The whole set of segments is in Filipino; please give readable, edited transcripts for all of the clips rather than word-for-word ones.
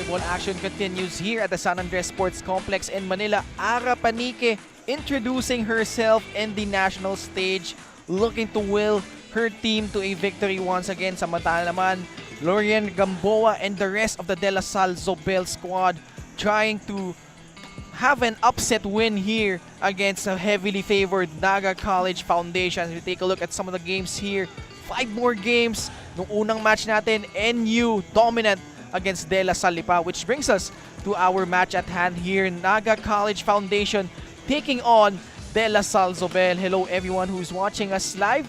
Volleyball action continues here at the San Andres Sports Complex in Manila. Ara Panique introducing herself in the national stage, looking to will her team to a victory once again. Samantala naman, Lorian Gamboa and the rest of the DLSZ Zobel squad trying to have an upset win here against a heavily favored Naga College Foundation. We take a look at some of the games here. 5 more games. Nung unang match natin, NU dominant against DLSZ Lipa, which brings us to our match at hand here. Naga College Foundation taking on DLSZ Zobel. Hello everyone who's watching us live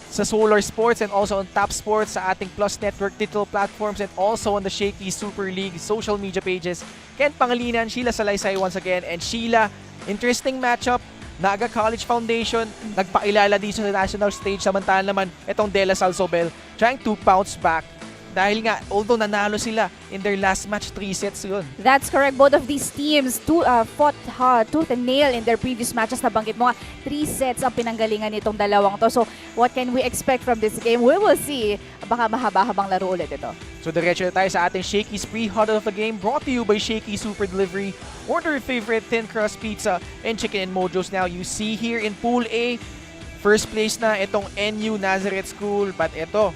sa Solar Sports and also on Tap Sports sa ating Plus Network digital platforms and also on the Shakey Super League social media pages. Ken Pangilinan, Sheila Salaysay once again. And Sheila, interesting matchup. Naga College Foundation nagpakilala dito sa national stage, samantala naman itong DLSZ Zobel trying to bounce back dahil nga although nanalo sila in their last match, 3 sets yun. That's correct. Both of these teams fought tooth and nail in their previous matches. Nabanggit mo nga, 3 sets ang pinanggalingan nitong dalawang to. So what can we expect from this game? We will see. Baka mahaba-habang laro ulit ito. So diretso na tayo sa ating Shakey's pre-huddle of the game, brought to you by Shakey Super Delivery. Order your favorite thin crust pizza and chicken and mojos now. You see here in Pool A, first place na itong NU Nazareth School. But ito,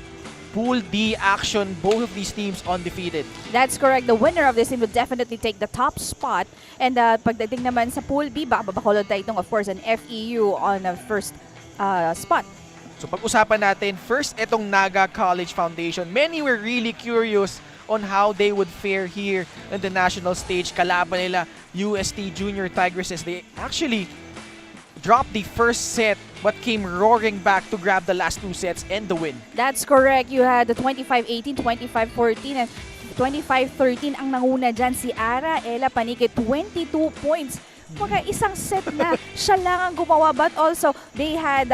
Pool D action, both of these teams undefeated. That's correct. The winner of this team will definitely take the top spot. And pagdating naman sa Pool B, baka babakulod tayo itong, of course, an FEU on the first spot. So pag-usapan natin, first itong Naga College Foundation. Many were really curious on how they would fare here in the national stage. Kalaban nila UST Junior Tigresses. They actually dropped the first set but came roaring back to grab the last 2 sets and the win. That's correct. You had the 25-18, 25-14, and 25-13 ang nanguna dyan si Ara Ella Panique, 22 points. Mga isang set na siya lang ang gumawa, but also they had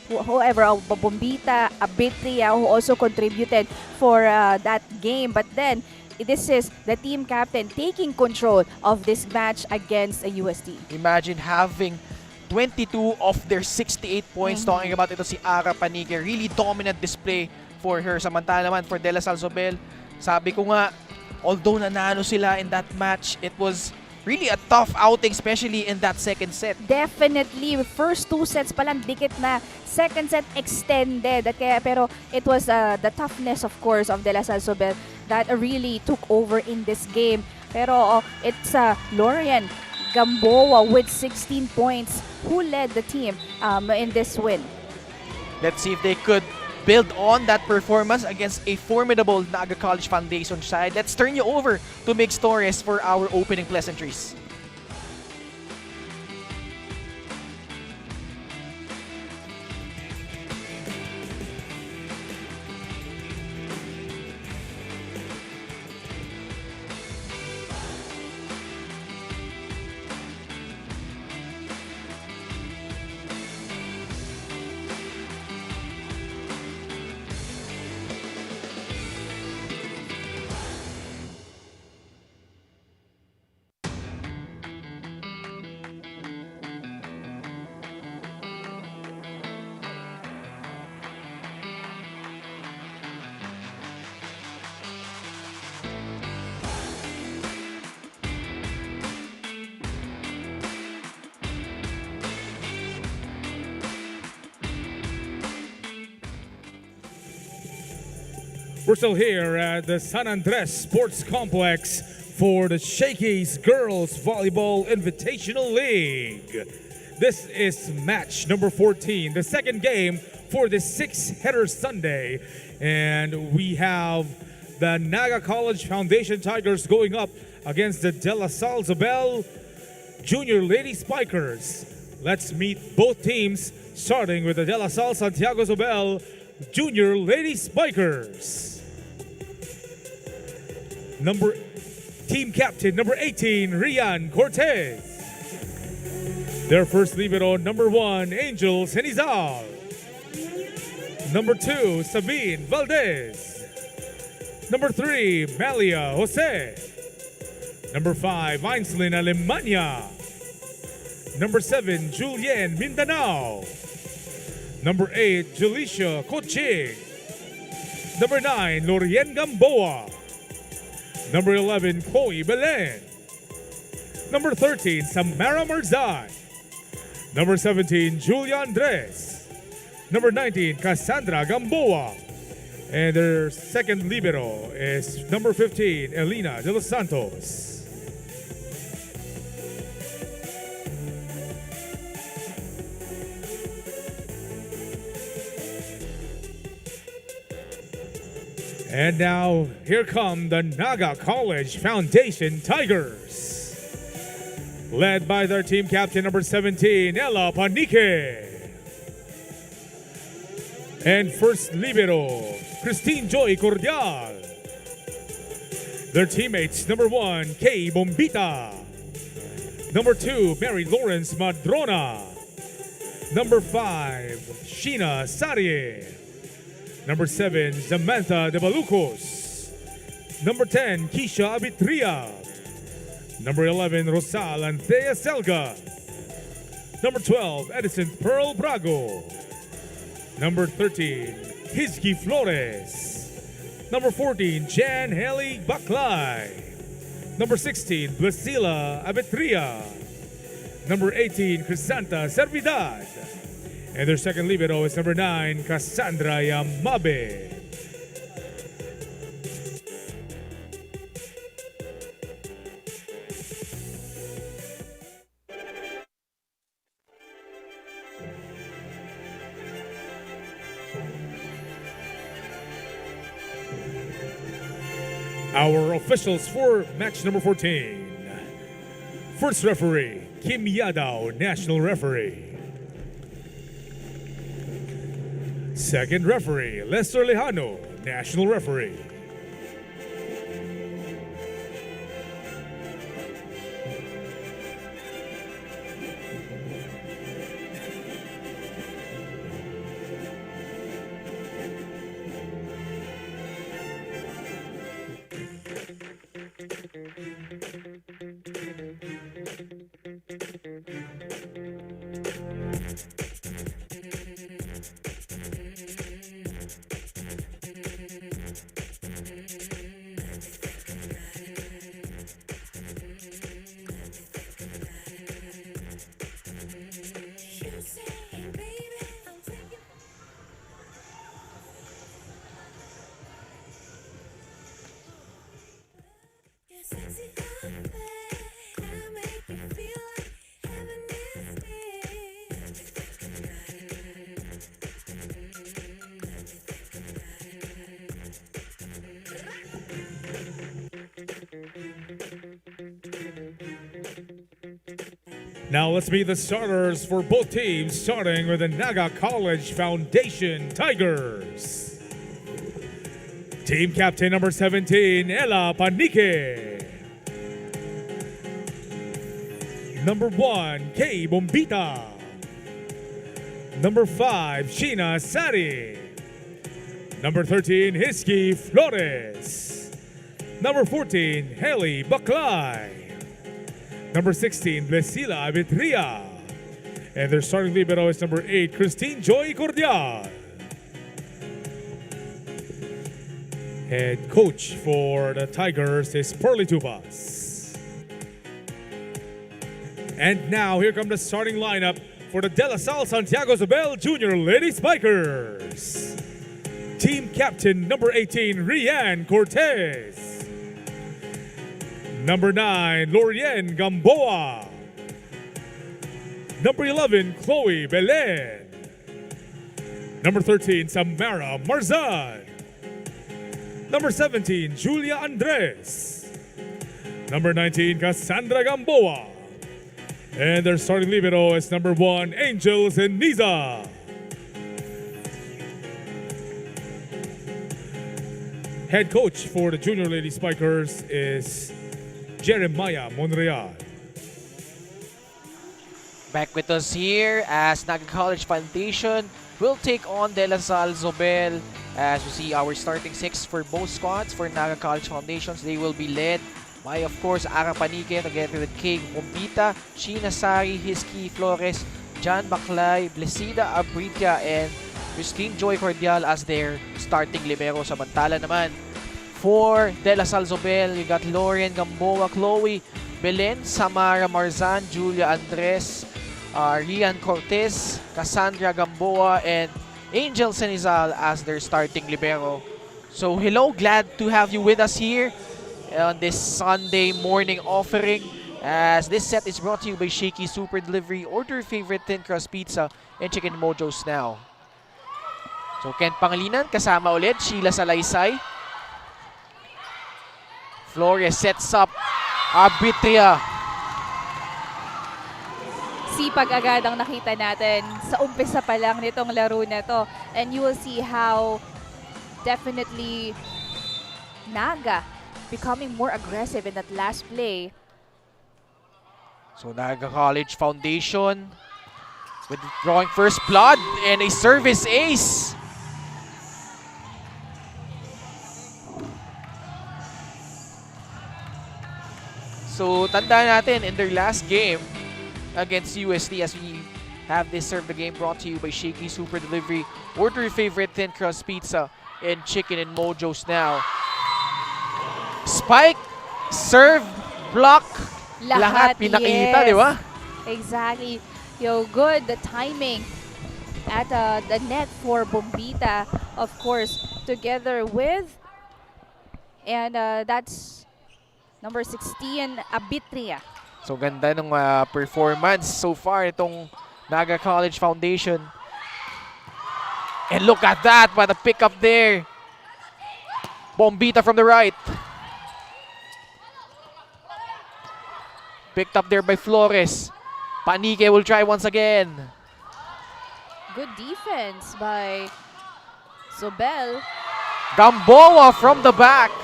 whoever, Bombita, Abitria, who also contributed for that game. But then this is the team captain taking control of this match against a UST. Imagine having 22 of their 68 points. Talking about ito si Ara Panique, really dominant display for her. Samantala naman for DLSZ Zobel, sabi ko nga, although nanalo sila in that match, it was really a tough outing, especially in that second set. Definitely. First 2 sets pa lang, dikit na. Second set, extended. At kaya, pero it was the toughness, of course, of DLSZ Zobel that really took over in this game. Pero it's Lorian Gamboa with 16 points who led the team in this win. Let's see if they could build on that performance against a formidable Naga College Foundation side. Let's turn you over to Mig Torres for our opening pleasantries. We're still here at the San Andres Sports Complex for the Shakey's Girls Volleyball Invitational League. This is match number 14, the second game for the 6-header Sunday. And we have the Naga College Foundation Tigers going up against the DLSZ Zobel Junior Lady Spikers. Let's meet both teams, starting with the DLSZ Santiago Zobel Junior Lady Spikers. Team captain number 18, Rian Cortez. Their first libero, number 1, Angel Senizal. Number 2, Sabine Valdez. Number 3, Malia Jose. Number 5, Einslin Alemania. Number 7, Julien Mindanao. Number 8, Julicia Cochig. Number 9, Lorien Gamboa. Number 11, Chloe Belen. Number 13, Samara Marzan. Number 17, Julia Andres. Number 19, Cassandra Gamboa. And their second libero is number 15, Elena de los Santos. And now, here come the Naga College Foundation Tigers. Led by their team captain, number 17, Ella Panique. And first libero, Christine Joy Cordial. Their teammates, number 1, Kay Bombita. Number 2, Mary Lawrence Madrona. Number 5, Sheena Sarie. Number 7, Samantha De Balucos. Number 10, Keisha Abitria. Number 11, Rosal Anthea Selga. Number 12, Edison Pearl Brago. Number 13, Hizki Flores. Number 14, Jan Haley Baklay. Number 16, Blasila Abitria. Number 18, Crisanta Servidad. And their second libero is number 9, Cassandra Yamabe. Our officials for match number 14. First referee, Kim Yadao, national referee. Second referee, Lester Lejano, national referee. Now let's meet the starters for both teams, starting with the Naga College Foundation Tigers. Team captain number 17, Ella Panique. Number 1, Kay Bombita. Number 5, Sheena Sari. Number 13, Hizki Flores. Number 14, Haley Baklay. Number 16, Blasila Abitria. And their starting libero is number 8, Christine Joy Cordial. Head coach for the Tigers is Pearly Tubas. And now, here come the starting lineup for the DLSZ Santiago Zobel Junior Lady Spikers. Team captain number 18, Rianne Cortez. Number 9, Lorien Gamboa. Number 11, Chloe Belen. Number 13, Samara Marzan. Number 17, Julia Andres. Number 19, Cassandra Gamboa. And their starting libero is number 1, Angel Zeniza. Head coach for the Junior Lady Spikers is Jeremiah Monreal. Back with us here as Naga College Foundation will take on DLSZ Zobel. As we see our starting 6 for both squads for Naga College Foundations. They will be led by, of course, Ara Panique together with Kay Bombita, Sheena Sari, Hizki Flores, John Baklay, Blesida Abritia, and Christine Joy Cordial as their starting libero. Samantala naman For De La Salle Zobel, you got Lauren Gamboa, Chloe Belen, Samara Marzan, Julia Andres, Rian Cortez, Cassandra Gamboa, and Angel Senizal as their starting libero. So hello, glad to have you with us here on this Sunday morning offering, as this set is brought to you by Shakey Super Delivery. Order your favorite thin crust pizza and chicken mojos now. So Ken Pangilinan kasama ulit, Sheila Salaysay. Flores sets up Arbitria. Sipag agad ang nakita natin sa umpisa pa lang nitong laro na to. And you will see how definitely Naga becoming more aggressive in that last play. So Naga College Foundation withdrawing first blood and a service ace. So tandaan natin, in their last game against UST, as we have this serve the game brought to you by Shakey Super Delivery. Order your favorite thin crust pizza and chicken and mojos now. Spike, serve, block, lahat pinakita, yes. di ba? Exactly. Good the timing at the net for Bombita, of course, together with, and that's number 16, Arbitria. So ganda ng performance so far itong Naga College Foundation. And look at that, what a pick up there. Bombita from the right. Picked up there by Flores. Panique will try once again. Good defense by Zobel. Gamboa from the back.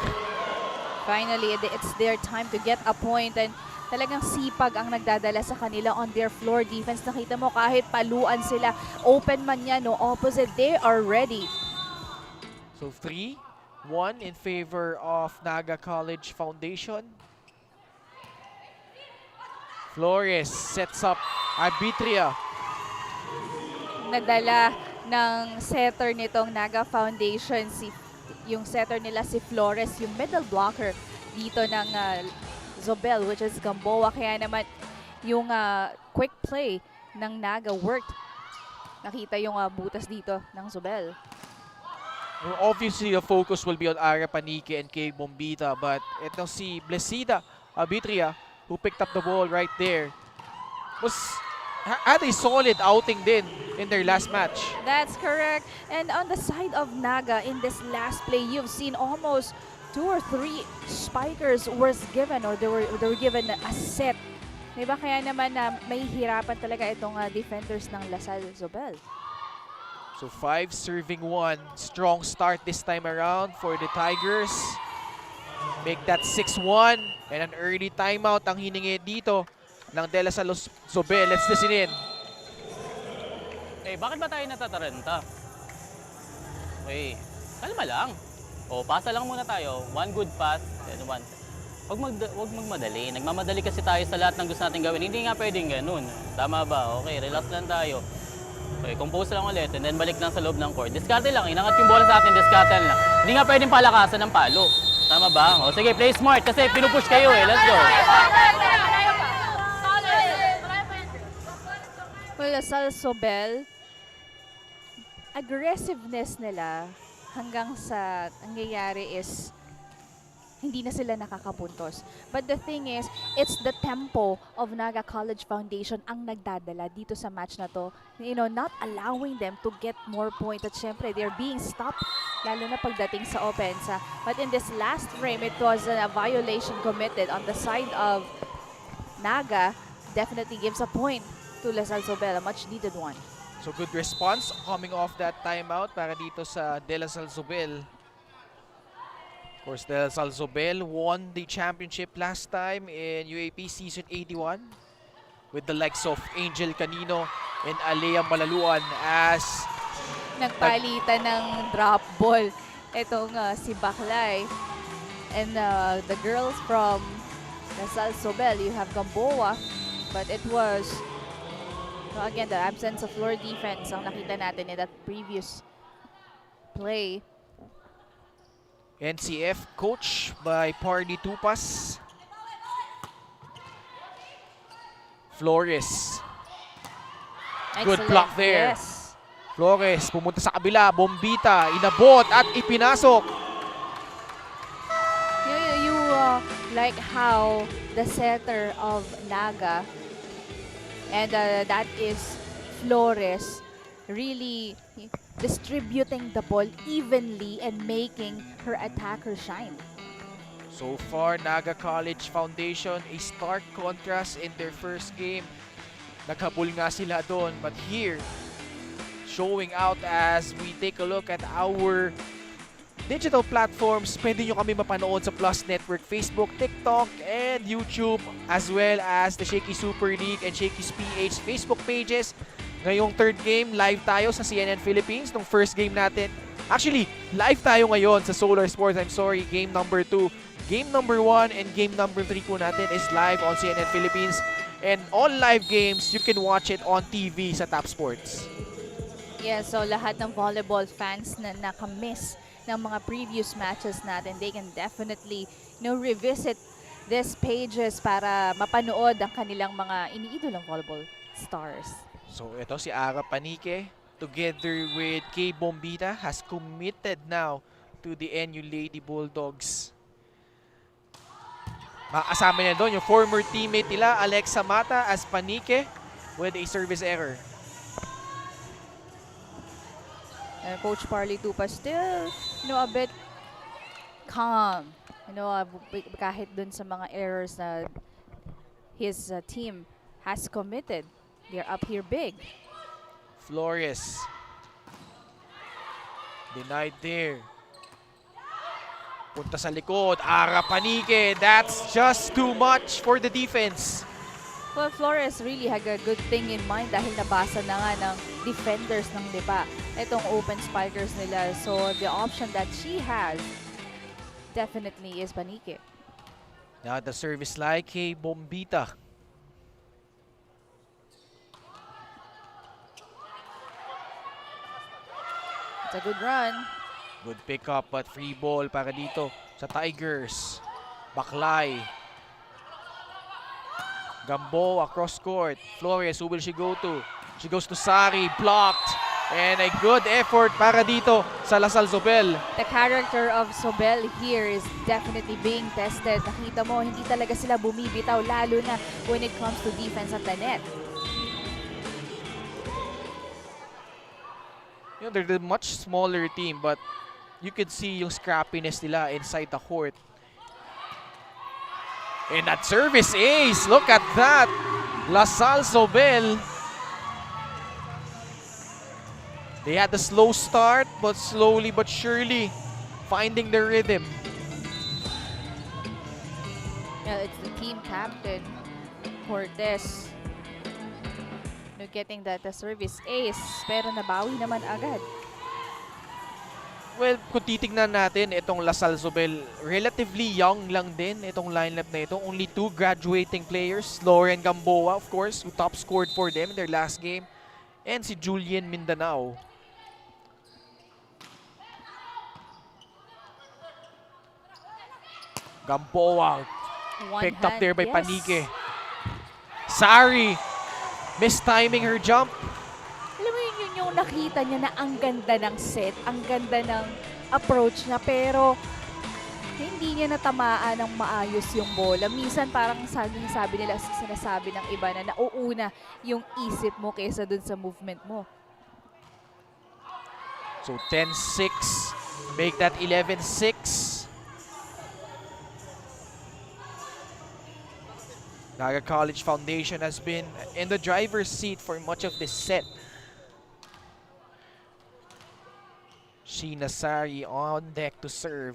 Finally, it's their time to get a point, and talagang sipag ang nagdadala sa kanila on their floor defense. Nakita mo kahit paluan sila, open man yan, no opposite, they are ready. So 3-1 in favor of Naga College Foundation. Flores sets up Arbitria. Nadala ng setter nitong Naga Foundation, yung setter nila si Flores, yung middle blocker dito ng Zobel, which is Gamboa. Kaya naman yung quick play ng Naga worked. Nakita yung butas dito ng Zobel. Well, obviously, the focus will be on Ara Panique and Kay Bombita, but itong si Blesida Arbitria, who picked up the ball right there, had a solid outing din in their last match. That's correct. And on the side of Naga, in this last play, you've seen almost 2 or 3 spikers was given, or they were given a set. Diba? Kaya naman may hirapan talaga itong defenders ng La Salle Zobel. So 5 serving 1. Strong start this time around for the Tigers. Make that 6-1. And an early timeout ang hiningi dito ng De La Salle Zobel. Let's listen in. Bakit ba tayo natataranta? Kalma lang. Pasa lang muna tayo. One good pass, and one. Huwag magmadali. Nagmamadali kasi tayo sa lahat ng gusto natin gawin. Hindi nga pwedeng ganun. Tama ba? Okay, relax lang tayo. Compose lang ulit, and then balik lang sa loob ng court. Diskarte lang. Inangat yung bola sa atin, diskarte lang. Hindi nga pwedeng palakasan ng palo. Tama ba? Sige, play smart kasi pinupush kayo Let's go. Well, La Salle Zobel, aggressiveness nila hanggang sa nangyayari is hindi na sila nakakapuntos. But the thing is, it's the tempo of Naga College Foundation ang nagdadala dito sa match na to. Not allowing them to get more points. At syempre, they're being stopped, lalo na pagdating sa offense. But in this last frame, it was a violation committed on the side of Naga. Definitely gives a point to La Salle Zobel, a much needed one. So good response coming off that timeout para dito sa De La Salle Zobel. Of course, De La Salle Zobel won the championship last time in UAP Season 81 with the likes of Angel Canino and Alea Malaluan as nagpalitan ng drop ball itong si Baklay. And the girls from La Salle Zobel, you have Gamboa, but it was again the absence of floor defense ang nakita natin in that previous play. NCF coach by Pardy Tupas. Flores. Good Excellent. block there. Yes. Flores pumunta sa kabila. Bombita inabot at ipinasok. You like how the setter of Naga, and that is Flores, really distributing the ball evenly and making her attacker shine. So far, Naga College Foundation, a stark contrast in their first game. Naghabol nga sila doon, but here, showing out as we take a look at our digital platforms. Pwede nyo kami mapanood sa Plus Network, Facebook, TikTok, and YouTube, as well as the Shakey Super League and Shakey's PH Facebook pages. Ngayong third game, live tayo sa CNN Philippines. Nung first game natin, actually, live tayo ngayon sa Solar Sports. I'm sorry, game number 2. Game number 1 and game number 3 po natin is live on CNN Philippines. And all live games, you can watch it on TV sa Top Sports. Yeah, so lahat ng volleyball fans na nakamiss ng mga previous matches natin, they can definitely revisit these pages para mapanood ang kanilang mga iniidolang volleyball stars. So ito si Ara Panique, together with Kay Bombita, has committed now to the NU Lady Bulldogs. Makasama niya doon yung former teammate nila, Alexa Mata, as Panique with a service error. And Coach Parley Tupa still, a bit calm. Kahit dun sa mga errors na his team has committed. They're up here big. Flores. Denied there. Punta sa likod. Ara Panique. That's just too much for the defense. Well, Flores really had a good thing in mind dahil nabasa na nga ng defenders ng Lipa itong open spikers nila. So the option that she has definitely is Panique. Now the service like kay Bombita. It's a good run. Good pickup but free ball para dito sa Tigers. Baklay. Gambo across court. Flores, who will she go to? She goes to Sari, blocked. And a good effort para dito sa Lasal Zobel. The character of Zobel here is definitely being tested. Nakita mo, hindi talaga sila bumibitaw, lalo na when it comes to defense at the net. They're the much smaller team, but you could see yung scrappiness nila inside the court. And that service ace, look at that. Lasal Zobel. They had a slow start, but slowly but surely finding their rhythm. Yeah, it's the team captain, Cortez. Getting that service ace, pero nabawi naman agad. Well, kung titignan natin, itong Lasal Zobel, relatively young lang din itong lineup na ito. Only 2 graduating players. Lauren Gamboa, of course, who top scored for them in their last game. And si Julian Mindanao. Gamboa, picked up there by Panique. Sari, mistiming her jump. Alam mo yun yung nakita niya na ang ganda ng set, ang ganda ng approach niya, pero hindi niya natamaan ng maayos yung bola. Minsan parang sinasabi ng iba na nauuna yung isip mo kaysa dun sa movement mo. So 10-6, make that 11-6. Naga College Foundation has been in the driver's seat for much of this set. Sheena Sari on deck to serve.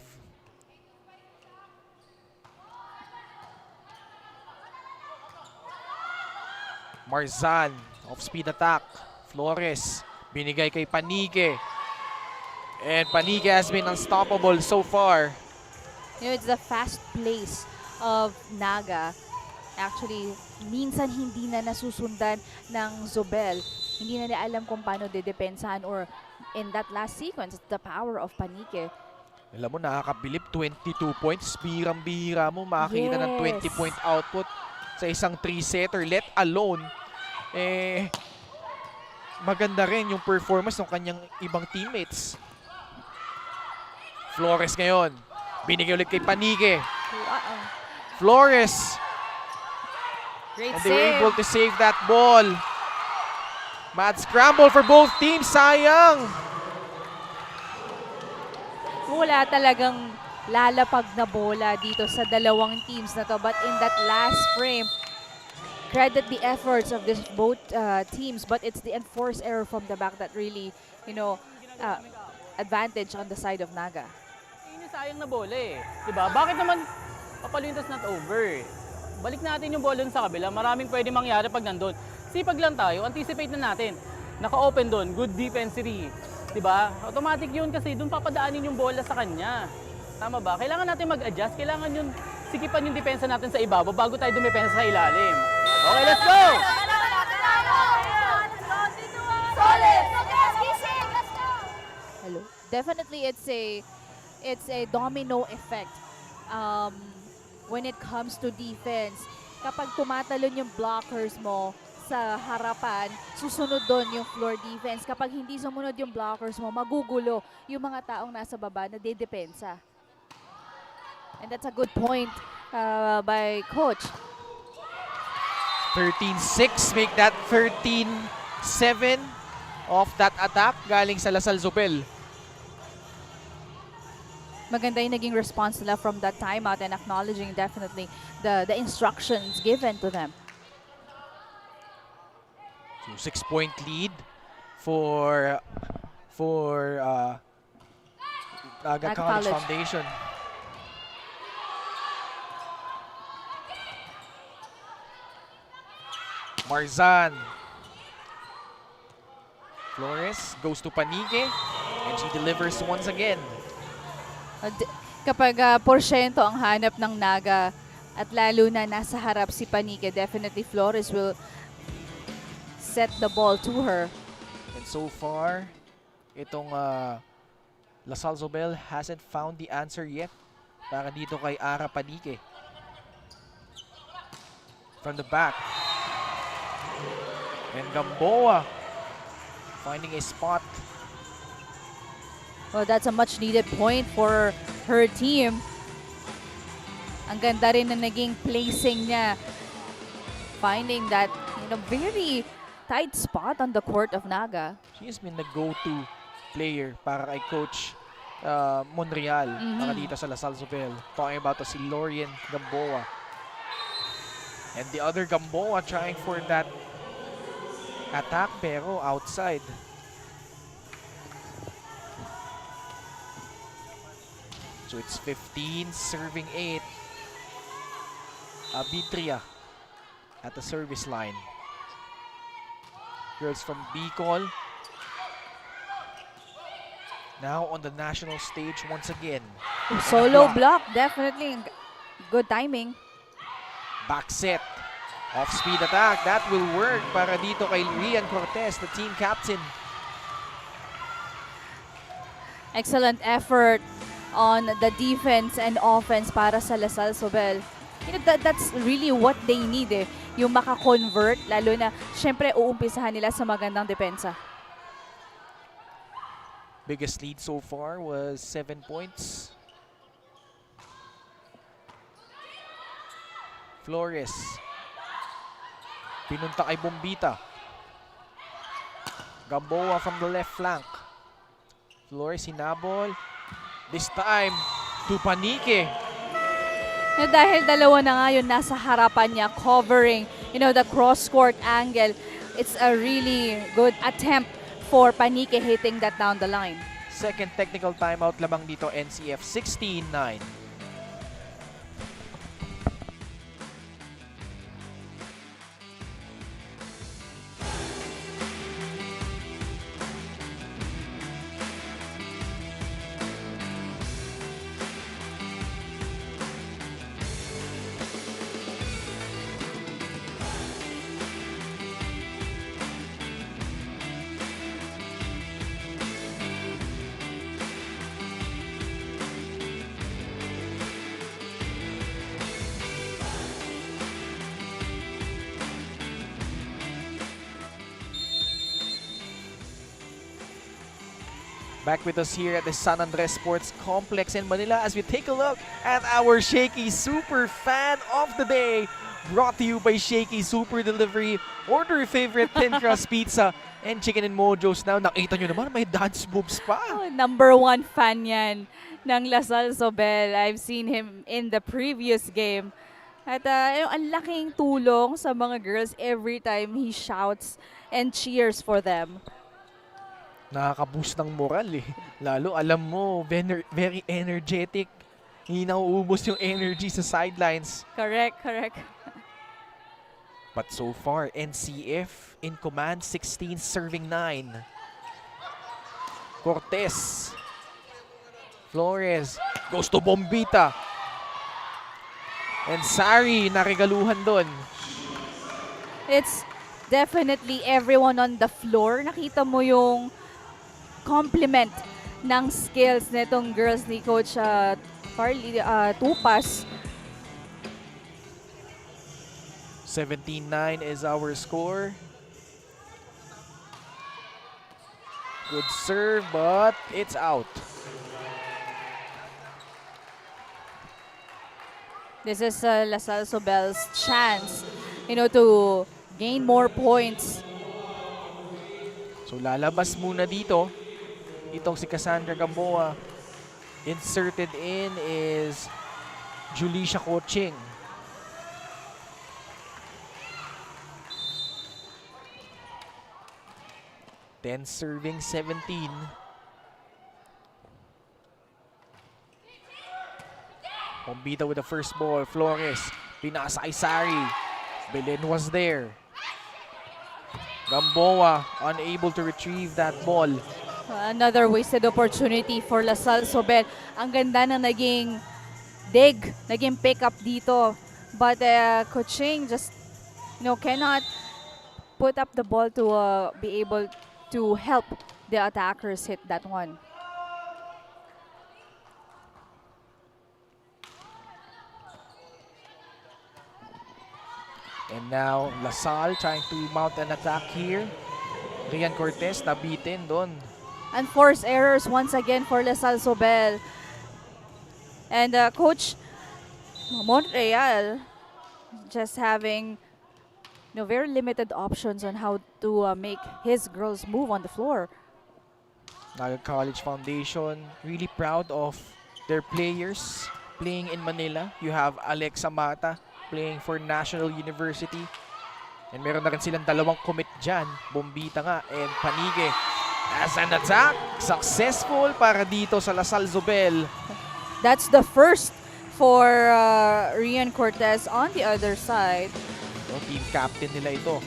Marzan, off-speed attack. Flores, binigay kay Panique. And Panique has been unstoppable so far. It's the fast pace of Naga. Actually, minsan hindi na nasusundan ng Zobel. Hindi na nila alam kung paano dedepensahan, or in that last sequence, it's the power of Panique. Alam mo, nakakabilib, 22 points. Bihirang-bihira mo makakita ng 20-point output sa isang 3-setter, let alone, maganda rin yung performance ng kanyang ibang teammates. Flores ngayon, binigay ulit kay Panique. Flores, Great and they were save. able to save that ball. Mad scramble for both teams, sayang! Wala talagang lalapag na bola dito sa dalawang teams na to. But in that last frame, credit the efforts of this both teams. But it's the enforced error from the back that really, advantage on the side of Naga. Yun yung sayang na bola eh. Diba? Bakit naman papalintas not over? Balik natin yung bola sa kabila. Maraming pwede mangyari pag nandun. Sipag lang tayo, anticipate na natin. Naka-open doon, good defensively. Diba? Automatic yun kasi doon papadaanin yung bola sa kanya. Tama ba? Kailangan natin mag-adjust. Kailangan yun, sikipan yung depensa natin sa ibabaw bago tayo dumepensa sa ilalim. Okay, let's go! Hello. Definitely, it's a domino effect when it comes to defense. Kapag tumatalon yung blockers mo sa harapan, susunod doon yung floor defense. Kapag hindi sumunod yung blockers mo, magugulo yung mga taong nasa baba na dedepensa. And that's a good point by Coach. 13-6, make that 13-7 off that attack galing sa Lasal Zobel. Maganda yung naging response nila from that timeout and acknowledging definitely the instructions given to them. So 6-point lead for Naga College Foundation. Marzan. Flores goes to Panique and she delivers once again. Kapag porsyento ang hanap ng Naga at lalo na nasa harap si Panique, definitely Flores will set the ball to her. And so far, itong Lasal Zobel hasn't found the answer yet para dito kay Ara Panique. From the back. And Gamboa finding a spot. Well, that's a much needed point for her team. Ang ganda rin na naging placing niya. Finding that very tight spot on the court of Naga. She has been the go-to player para kay Coach Monreal para dito sa Lasal Zobel. Talking about si Lorien Gamboa. And the other Gamboa trying for that attack pero outside. So it's 15 serving 8. Abitria at the service line. Girls from Bicol now on the national stage once again. Solo block, definitely good timing. Back set. Off-speed attack. That will work para dito kay Rian Cortez, the team captain. Excellent effort on the defense and offense para sa Lasal Zobel. That's really what they need yung maka-convert, lalo na syempre uumpisahan nila sa magandang depensa. Biggest lead so far was 7 points. Flores. Pinunta kay Bombita. Gamboa from the left flank. Flores hinabol. This time to Panique. Dahil dalawa na nga yun nasa harapan niya, covering, the cross-court angle. It's a really good attempt for Panique hitting that down the line. Second technical timeout lamang dito, NCF 16-9. Back with us here at the San Andres Sports Complex in Manila as we take a look at our Shakey Super Fan of the Day. Brought to you by Shakey Super Delivery. Order your favorite thin crust pizza and chicken and mojos. Now, nakita nyo naman, may dance moves pa. Oh, number 1 fan yan ng Salle Zobel. I've seen him in the previous game. At ang laking tulong sa mga girls every time he shouts and cheers for them. Nakaka-boost ng moral eh. Lalo, alam mo, very energetic. Hindi nauubos yung energy sa sidelines. Correct, correct. But so far, NCF in command, 16 serving 9. Cortez. Flores goes to Bombita. And Sari naregaluhan doon. It's definitely everyone on the floor. Nakita mo yung complement ng skills nitong girls ni Coach Farley Tupas. 17-9 is our score. Good serve, but it's out. This is Salle Zobel's chance, to gain more points. So lalabas muna dito. Itong si Cassandra Gamboa. Inserted in is Julisha Coaching. Then serving 17. Bombita with the first ball. Flores. Pinasa kay Sari. Belen was there. Gamboa unable to retrieve that ball. Another wasted opportunity for Salle Zobel. Ang ganda na naging naging pick up dito. But Coaching just cannot put up the ball to be able to help the attackers hit that one. And now LaSalle trying to mount an attack here. Rian Cortez nabitin doon. And forced errors once again for Salle Zobel. And Coach Montreal just having very limited options on how to make his girls move on the floor. Naga College Foundation really proud of their players playing in Manila. You have Alexa Mata playing for National University. And meron na rin silang dalawang commit dyan. Bombita nga and Panige. As an attack, successful para dito sa Salle Zobel. That's the first for Rian Cortez on the other side. Team captain nila ito.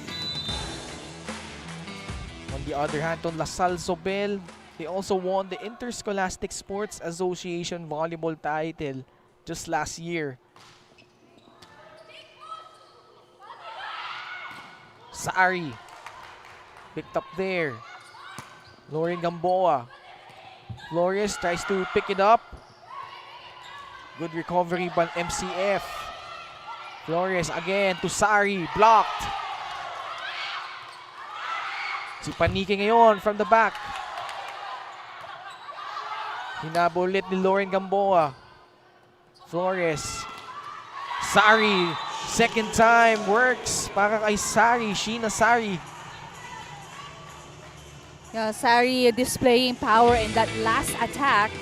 On the other hand, on Salle Zobel, they also won the Interscholastic Sports Association volleyball title just last year. Sari picked up there. Lauren Gamboa. Flores tries to pick it up. Good recovery by MCF. Flores again to Sari. Blocked. Si Panike ngayon from the back. Hinabol ulit ni Lauren Gamboa. Flores. Sari. Second time works para kay Sari. Sheena Sari. Sari displaying power in that last attack.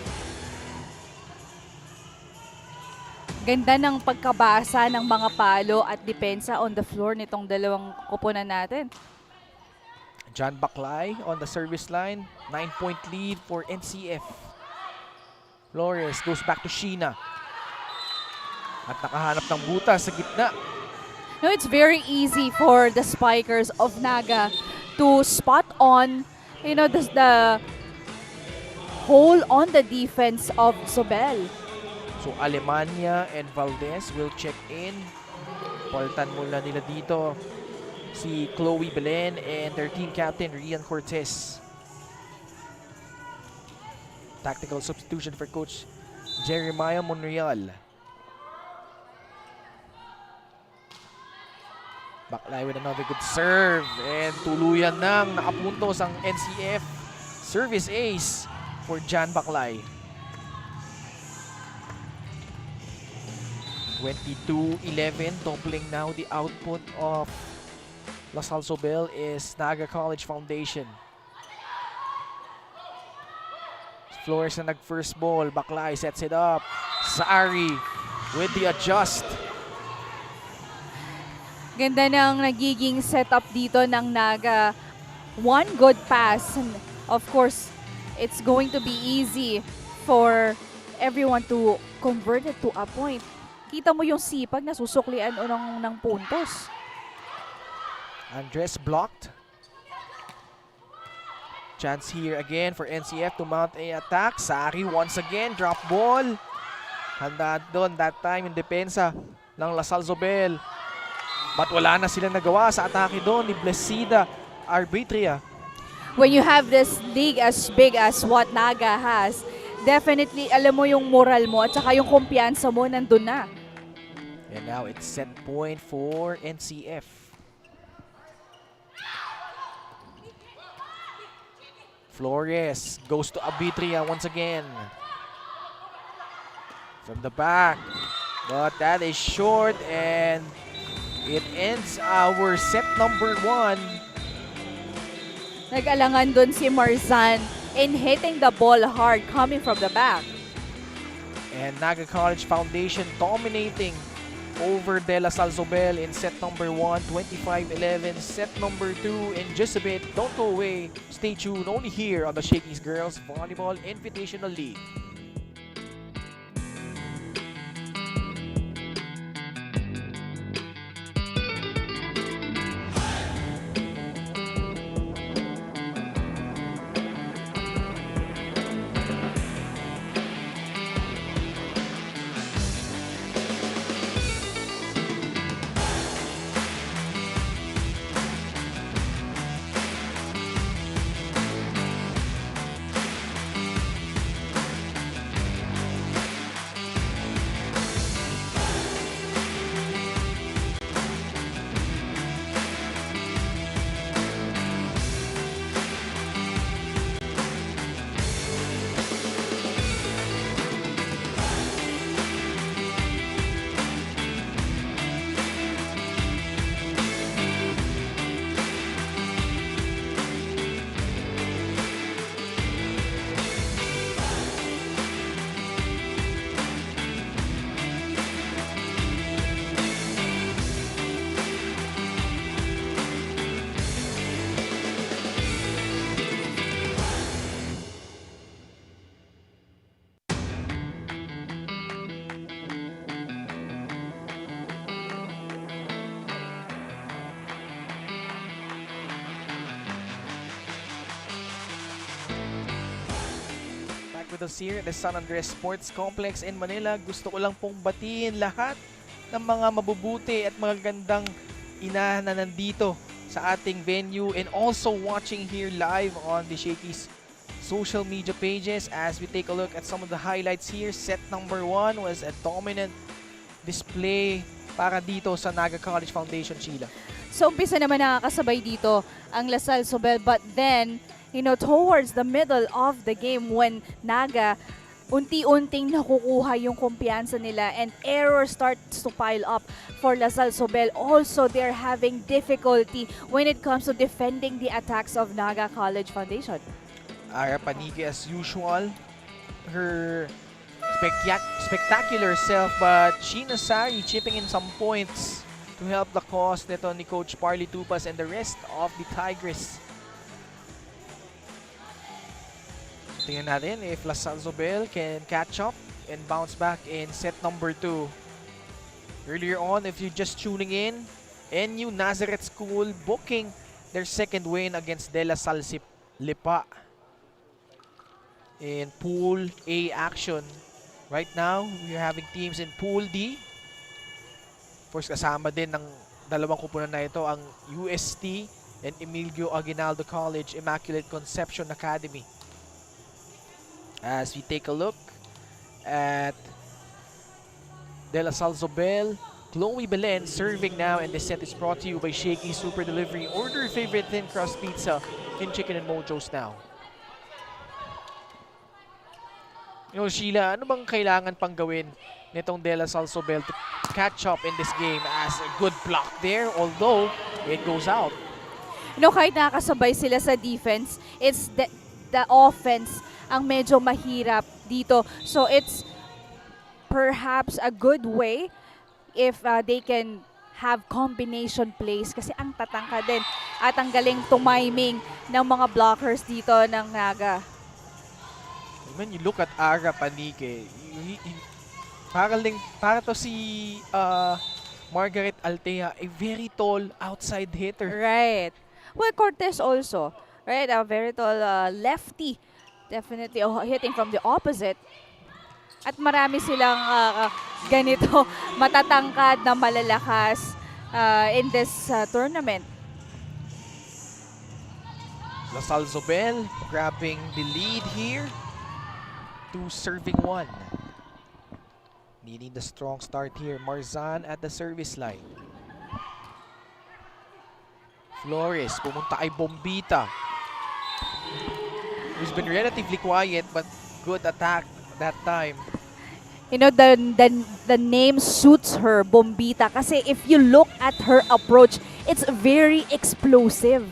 Ganda ng pagkabasa ng mga palo at depensa on the floor nitong dalawang kupunan natin. John Baclay on the service line. 9-point lead for NCF. Flores goes back to Sheena. At nakahanap ng butas sa gitna. It's very easy for the spikers of Naga to spot on the hole on the defense of Zobel. So Alemania and Valdez will check in. Paltan mula nila dito si Chloe Belen and their team captain Rian Cortez. Tactical substitution for Coach Jeremiah Monreal. Baclay with another good serve and tuluyan nang nakapuntos ang NCF. Service ace for Jan Baklay. 22-11, doubling now the output of LaSalle Zobel is Naga College Foundation. Flores na nag-first ball. Baklay sets it up. Sari with the adjust. Ganda ng nagiging setup dito ng Naga. One good pass. And of course, it's going to be easy for everyone to convert it to a point. Kita mo yung sipag na susuklian ng puntos. Andres blocked. Chance here again for NCF to mount a attack. Sari once again, drop ball. Handa doon that time in depensa ng LaSalle Zobel. But wala na sila nagawa sa atake doon ni Blessida Arbitria. When you have this league as big as what Naga has, definitely alam mo yung moral mo at saka yung kumpiyansa mo nandun na. And now it's set point for NCF. Flores goes to Arbitria once again. From the back. But that is short and it ends our set number 1. Nag-alangan dun si Marzan in hitting the ball hard coming from the back. And Naga College Foundation dominating over De La Salle Zobel in set number 1, 25-11. Set number 2 in just a bit. Don't go away. Stay tuned only here on the Shakey's Girls Volleyball Invitational League. With us here at the San Andres Sports Complex in Manila. Gusto ko lang pong batiin lahat ng mga mabubuti at magagandang ina na nandito sa ating venue and also watching here live on the Shakey's social media pages as we take a look at some of the highlights here. Set number 1 was a dominant display para dito sa Naga College Foundation, Sheila. So umpisa naman nakakasabay dito ang LaSalle Zobel, but then towards the middle of the game when Naga unti-unting nakukuha yung kumpiyansa nila and error starts to pile up for LaSalle Zobel. Also, they're having difficulty when it comes to defending the attacks of Naga College Foundation. Ara Panique as usual, her spectacular self, but Sheena Sari chipping in some points to help the cause nito ni Coach Parley Tupas and the rest of the Tigers. Tingnan natin if LaSalle Zobel can catch up and bounce back in set number 2. Earlier on, if you're just tuning in, NU Nazareth School booking their second win against De La Salle Lipa in Pool A action. Right now, we're having teams in Pool D. Of course, kasama din ng dalawang kupunan na ito ang UST and Emilio Aguinaldo College Immaculate Conception Academy. As we take a look at De La Salle Zobel, Chloe Belen serving now, and this set is brought to you by Shakey Super Delivery. Order your favorite thin crust pizza in Chicken and Mojo's now. Sheila, ano bang kailangan pang gawin nitong DLSZ Zobel to catch up in this game as a good block there, although it goes out. Kahit nakakasabay sila sa defense, it's the offense ang medyo mahirap dito. So it's perhaps a good way if they can have combination plays kasi ang tatangka din at ang galing tumiming ng mga blockers dito ng Naga. When you look at Ara Panique, para to si Margaret Altea, a very tall outside hitter. Right. Well, Cortez also, right? A very tall lefty. Definitely hitting from the opposite. At marami silang ganito matatangkad na malalakas in this tournament. Salle Zobel grabbing the lead here. 2 serving 1. Needing the strong start here. Marzan at the service line. Flores, pumunta kay Bombita. Who's been relatively quiet but good attack that time. The name suits her, Bombita, kasi if you look at her approach, it's very explosive.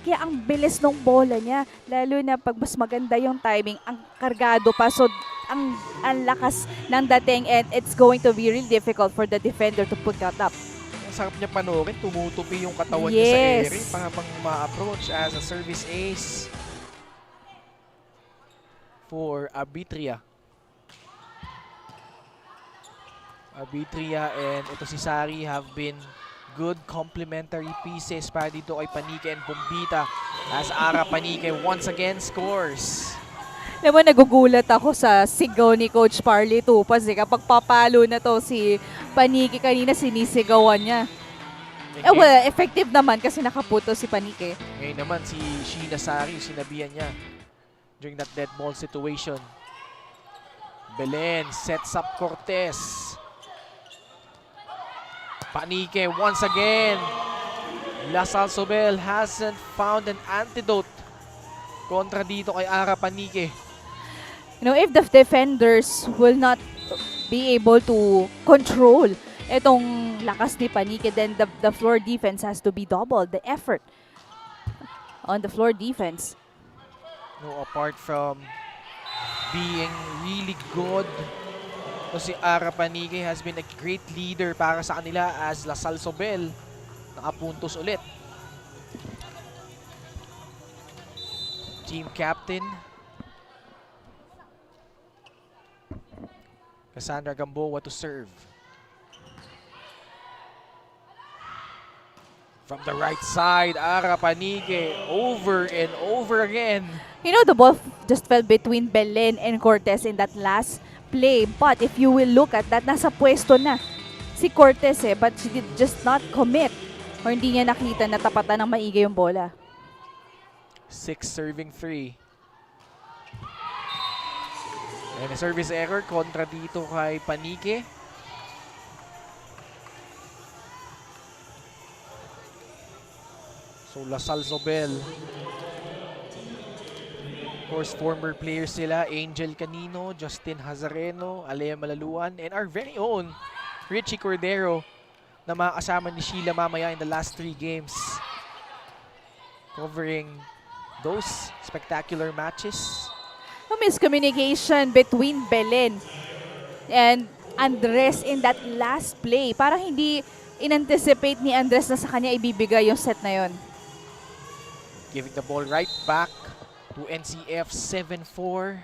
Kaya ang bilis ng bola niya, lalo na pag mas maganda yung timing, ang kargado pa, so ang lakas ng dating and it's going to be really difficult for the defender to put that up. Ang sarap niya panoorin, tumutupi yung katawan niya sa ere para pang ma-approach as a service ace for Arbitria. Arbitria and ito si Sari have been good complementary pieces para dito kay Panique and Bombita as Ara Panique once again scores. Alam mo, nagugulat ako sa sigaw ni Coach Parley Tupas. Kapag papalo na to si Panique, kanina sinisigawan niya. Well, effective naman kasi nakaputo si Panique. Ngayon naman si Sheena Sari, sinabihan niya during that dead ball situation. Belen sets up Cortez. Panique once again. Salle Zobel hasn't found an antidote kontra dito kay Ara Panique. If the defenders will not be able to control itong lakas ni Panique, then the floor defense has to be doubled. The effort on the floor defense. Apart from being really good, si Ara Panique has been a great leader para sa kanila as Salle Zobel nakapuntos ulit. Team captain Cassandra Gamboa to serve. From the right side, Ara Panique over and over again. The ball just fell between Belen and Cortez in that last play. But if you will look at that, nasa pwesto na si Cortez but she did just not commit. Or hindi niya nakita na tapatan ng maigi yung bola. 6 serving 3. And a service error kontra dito kay Panique. So Salle Zobel. Of course, former players sila, Angel Canino, Justin Hazareno, Alea Malaluan, and our very own Richie Cordero na makasama ni Sheila mamaya in the last 3 games. Covering those spectacular matches. Miscommunication between Belen and Andres in that last play. Parang hindi in-anticipate ni Andres na sa kanya ibibigay yung set na yon. Giving the ball right back to NCF 7-4.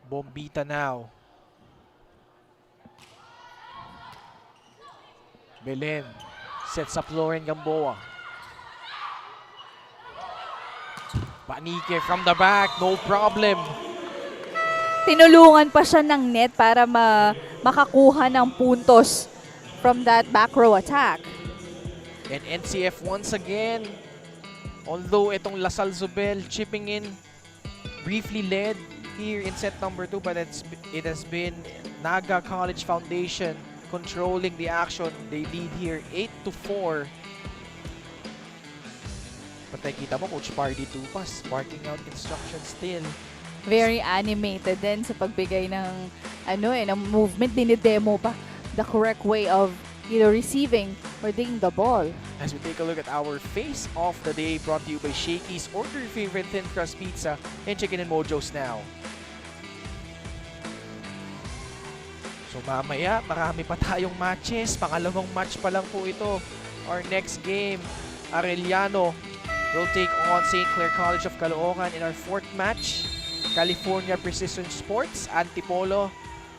Bombita now. Belen sets up Lauren Gamboa. Panique from the back, no problem. Tinulungan pa siya ng net para makakuha ng puntos from that back row attack. And NCF once again, although itong Salle Zobel chipping in, briefly led here in set number 2, but it has been Naga College Foundation controlling the action. They lead here 8-4. But Nakikita mo, Coach Pardy Tupas, barking out instructions still. Very animated din sa pagbigay ng ng movement. Dinidemo pa the correct way of receiving or digging the ball. As we take a look at our face of the day, brought to you by Shakey's. Order your favorite thin crust pizza and chicken and mojos now. So mamaya, marami pa tayong matches. Pangalawang match pa lang po ito. Our next game, Arellano will take on St. Clair College of Caloocan in our 4th match. California Precision Sports, Antipolo,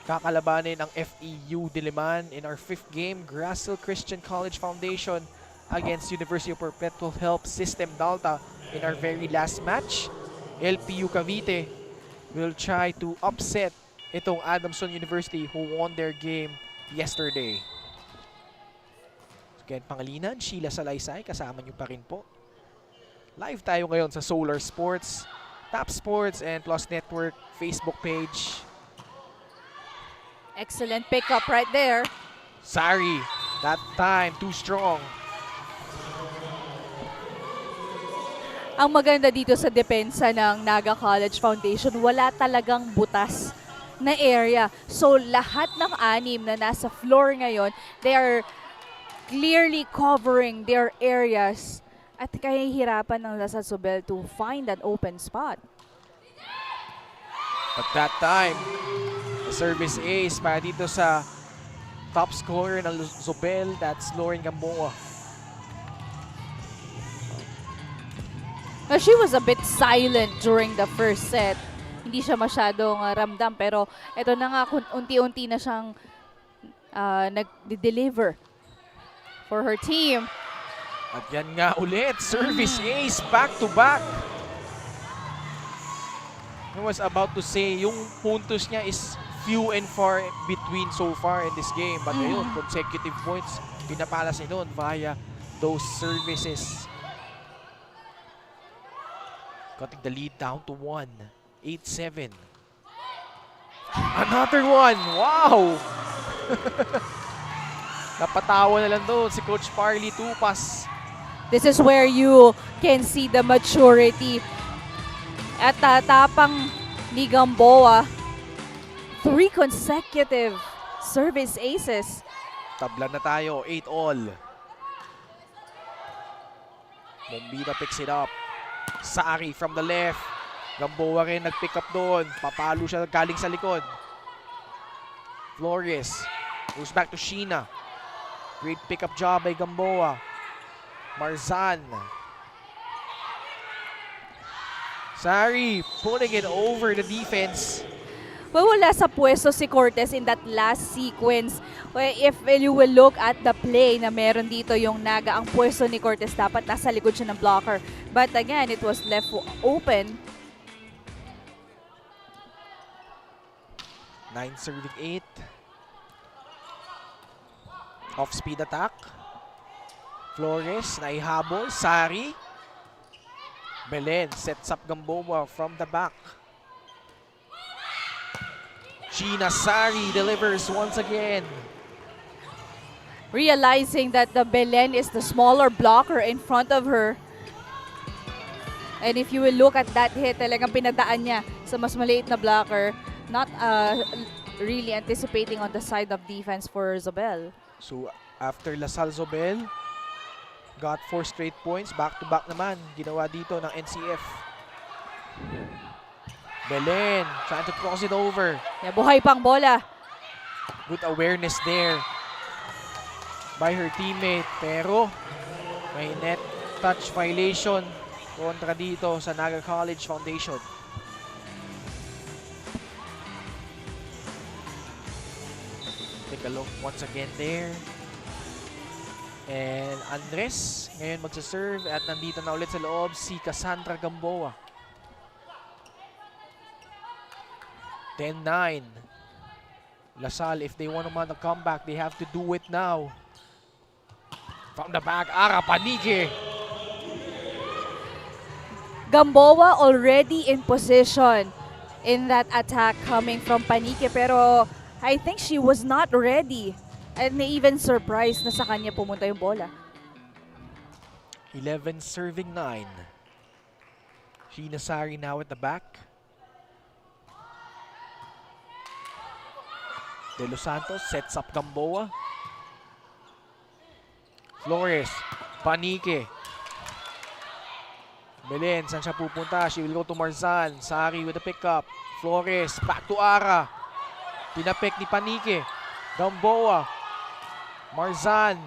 kakalabanin ang FEU Diliman in our 5th game. Grassel Christian College Foundation against University of Perpetual Help System Dalta in our very last match. LPU Cavite will try to upset itong Adamson University who won their game yesterday. Again, Pangalinan, Sheila Salaysay, kasama nyo pa rin po. Live tayo ngayon sa Solar Sports, Top Sports, and Plus Network Facebook page. Excellent pickup right there. Sari, that time, too strong. Ang maganda dito sa depensa ng Naga College Foundation, wala talagang butas na area. So lahat ng 6 na nasa floor ngayon, they are clearly covering their areas. At kaya hirapan ng Zobel to find an open spot. But that time, the service ace para dito sa top scorer ng Zobel, that's Lauren Gamboa. Now, she was a bit silent during the first set. Hindi siya masyadong ramdam, pero ito na nga, unti-unti na siyang nag-deliver for her team. At yan nga ulit, service ace, back-to-back. I was about to say, yung puntos niya is few and far between so far in this game. But ayun, consecutive points, pinapalas niya doon via those services. Cutting the lead down to 1. 8-7. Another one! Wow! Napatawa na lang doon si Coach Parley Tupas. This is where you can see the maturity at tapang ni Gamboa. 3 consecutive service aces. Tabla na tayo, 8-all. Bombita picks it up. Sari from the left. Gamboa rin nag-pick up doon. Papalo siya galing sa likod. Flores goes back to Sheena. Great pick-up job by Gamboa. Marzan. Sari putting it over the defense. Well, wala sa pwesto si Cortez in that last sequence. Well, if you will look at the play na meron dito yung Naga, ang pwesto ni Cortez dapat nasa likod siya ng blocker. But again, it was left open. 9 serving 8. Off-speed attack. Flores, naihabol. Sari. Belen sets up Gamboa from the back. Gina Sari delivers once again. Realizing that the Belen is the smaller blocker in front of her. And if you will look at that hit, talagang pinadaan niya sa mas maliit na blocker. Not really anticipating on the side of defense for Zobel. So after Lasal Zobel, got 4 straight points. Back-to-back naman ginawa dito ng NCF. Belen trying to cross it over. Yeah, buhay pang bola. Good awareness there by her teammate. Pero may net touch violation kontra dito sa Naga College Foundation. Take a look once again there. And Andres ngayon magsaserve at nandito na ulit sa loob si Cassandra Gamboa. 10-9. Lasal, if they want to mount a comeback, they have to do it now. From the back, Ara Panique. Gamboa already in position in that attack coming from Panique, pero I think she was not ready. And even surprised na sa kanya pumunta yung bola. 11 serving 9. Sheena Sari now at the back. De Los Santos sets up Gamboa. Flores, Panique. Belen, saan siya pupunta? She will go to Marzan. Sari with the pickup. Flores, back to Ara. Pinapek ni Panique. Gamboa. Marzan.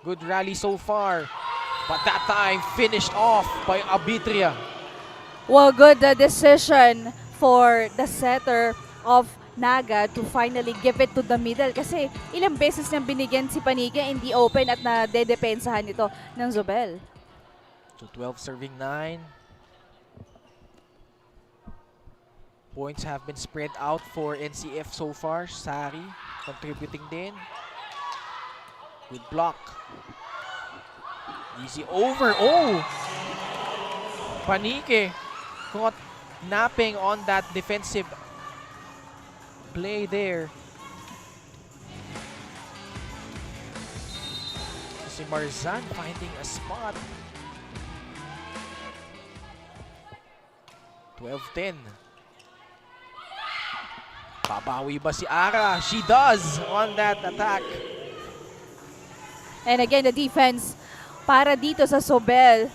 Good rally so far. But that time, finished off by Abitria. Well, good decision for the setter of Naga to finally give it to the middle kasi ilang beses niyang binigyan si Panique in the open at nadedepensahan ito ng Zobel. So 12 serving 9. Points have been spread out for NCF so far. Sari contributing din. Good block. Easy over. Oh! Panique caught napping on that defensive play there. Si Marzan finding a spot. 12-10. Babawi ba si Ara? She does on that attack. And again, the defense para dito sa Zobel,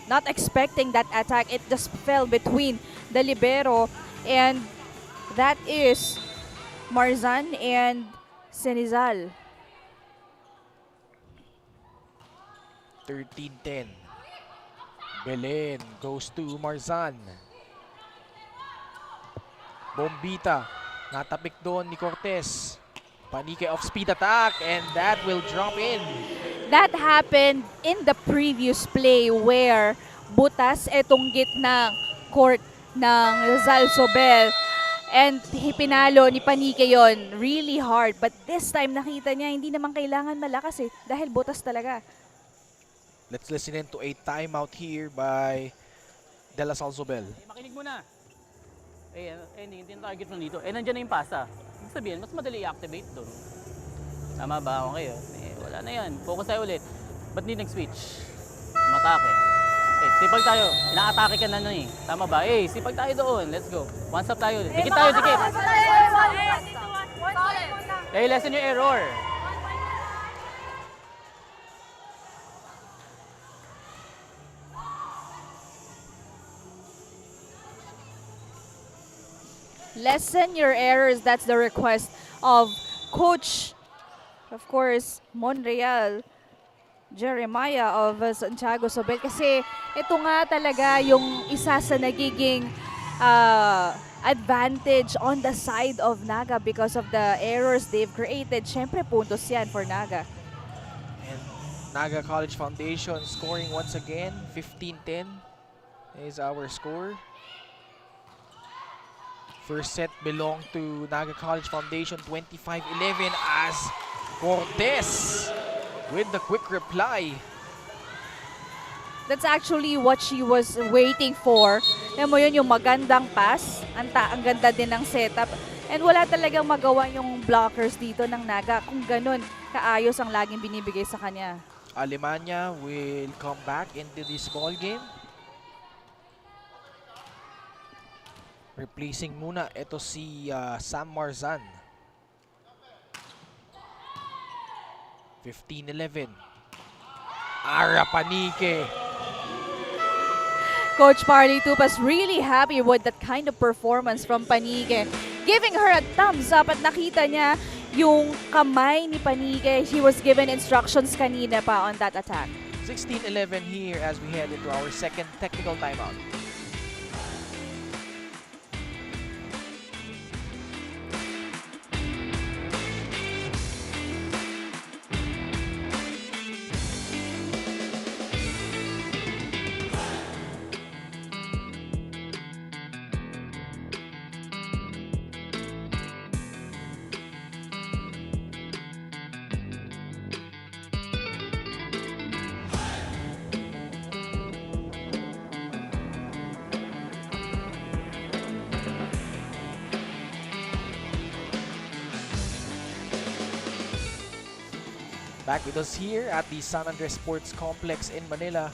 not expecting that attack. It just fell between the libero and that is Marzan and Senizal. 13-10. Belen goes to Marzan. Bombita. Natapik doon ni Cortez. Panique off speed attack and that will drop in. That happened in the previous play where butas etong gitnang court ng Rizal Zobel and pinalo ni Panique yon really hard. But this time nakita niya hindi naman kailangan malakas dahil butas talaga. Let's listen in to a timeout here by De La Salle Zobel. Makinig muna. Hindi yung target mo dito. Nandiyan na yung pasa. Ibig sabihin, mas madali i-activate doon. Tama ba? Okay. Wala na yan. Focus tayo ulit. Ba't hindi nag-switch? Matake. Sipag tayo. Ina-atake ka na nun eh. Tama ba? Sipag tayo doon. Let's go. One stop tayo. Dikit tayo, dikit. Lesson yung error. Lessen your errors. That's the request of Coach, of course, Monreal Jeremiah of Santiago Zobel. Kasi ito nga talaga yung isa sa nagiging advantage on the side of Naga because of the errors they've created. Siyempre, puntos yan for Naga. And Naga College Foundation scoring once again. 15-10 is our score. First set belonged to Naga College Foundation, 25-11 as Cortez with the quick reply. That's actually what she was waiting for. Alam mo yun, yung magandang pass. Ang ganda din ng setup. And wala talagang magawa yung blockers dito ng Naga kung ganun kaayos ang laging binibigay sa kanya. Alemania will come back into this ball game. Replacing muna ito si Sam Marzan. 15-11. Ara Panique. Coach Parley Tupas really happy with that kind of performance from Panique. Giving her a thumbs up at nakita niya yung kamay ni Panique. She was given instructions kanina pa on that attack. 16-11 here as we head into our second technical timeout. Back with us here at the San Andres Sports Complex in Manila.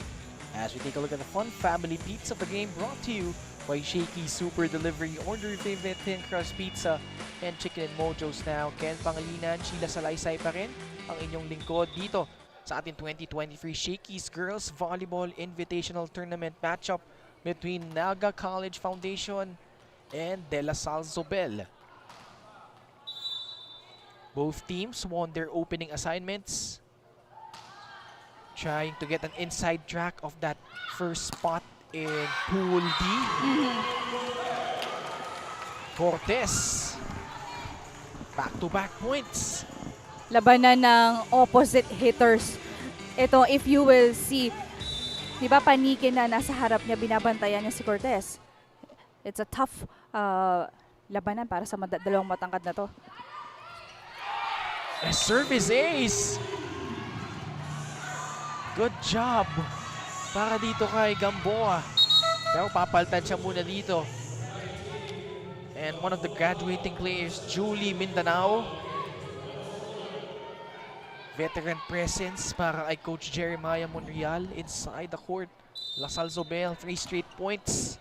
As we take a look at the fun family pizza of the game brought to you by Shakey Super Delivery. Order your favorite thin crust pizza and chicken and mojos now. Ken Pangilinan, Sheila Salaysay pa rin ang inyong lingkod dito sa ating 2023 Shakey's Girls Volleyball Invitational Tournament matchup between Naga College Foundation and DLSZ Zobel. Both teams won their opening assignments, trying to get an inside track of that first spot in Pool D. Cortez, back-to-back points. Labanan ng opposite hitters. Ito, if you will see, di ba Panike na nasa harap niya, binabantayan niya si Cortez. It's a tough labanan para sa dalawang matangkad na to. A service ace. Good job para dito kay Gamboa. Pero papalitan siya muna dito. And one of the graduating players, Julie Mindanao. Veteran presence para kay Coach Jeremiah Monreal inside the court. LaSalle Zobel, 3 straight points.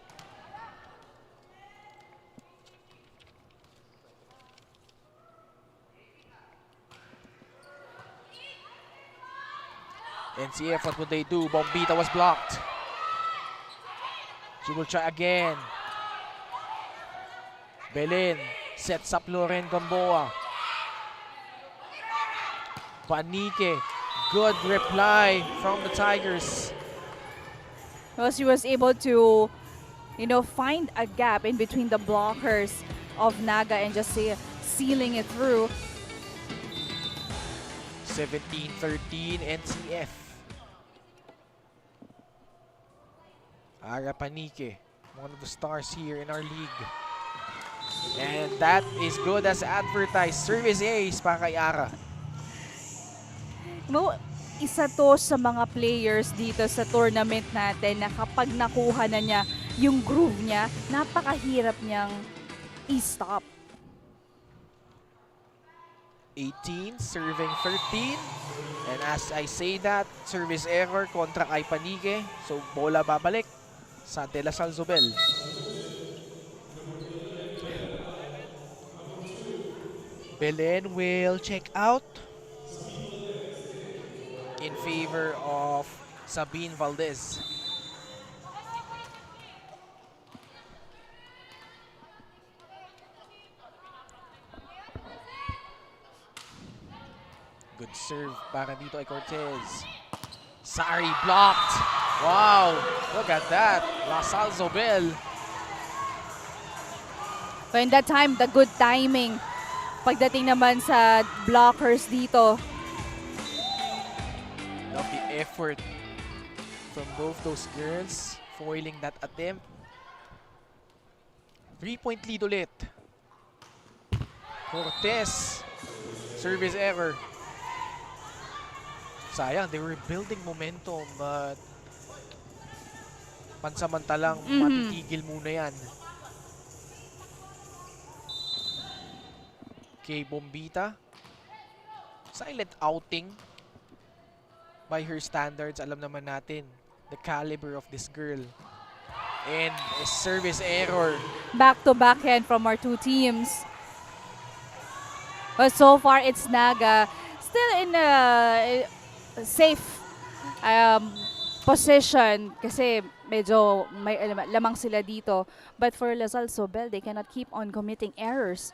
NCF, what would they do? Bombita was blocked. She will try again. Belen sets up Loren Gamboa. Panike, good reply from the Tigers. Well, she was able to, find a gap in between the blockers of Naga and just sealing it through. 17-13 NCF. Ara Panike, one of the stars here in our league. And that is good as advertised. Service ace para kay Ara. Isa to sa mga players dito sa tournament natin na kapag nakuha na niya yung groove niya, napakahirap niyang i-stop. 18, serving 13. And as I say that, service error kontra kay Panike. So, bola babalik sa DLSZ Zobel. Belen will check out in favor of Sabine Valdez. Good serve para dito kay Cortez. Sari blocked. Wow, look at that. LaSalle Zobel. But in that time, the good timing. Pagdating naman sa blockers dito. Love the effort from both those girls foiling that attempt. 3-point lead ulit. Cortez. Service error. Sayang, they were building momentum but pansamantalang matitigil muna yan. Okay, Bombita. Silent outing by her standards. Alam naman natin the caliber of this girl. And a service error. Back-to-back hand from our two teams. But so far, it's Naga. Still in a safe position kasi medyo may lamang sila dito. But for LaSalle Zobel, they cannot keep on committing errors.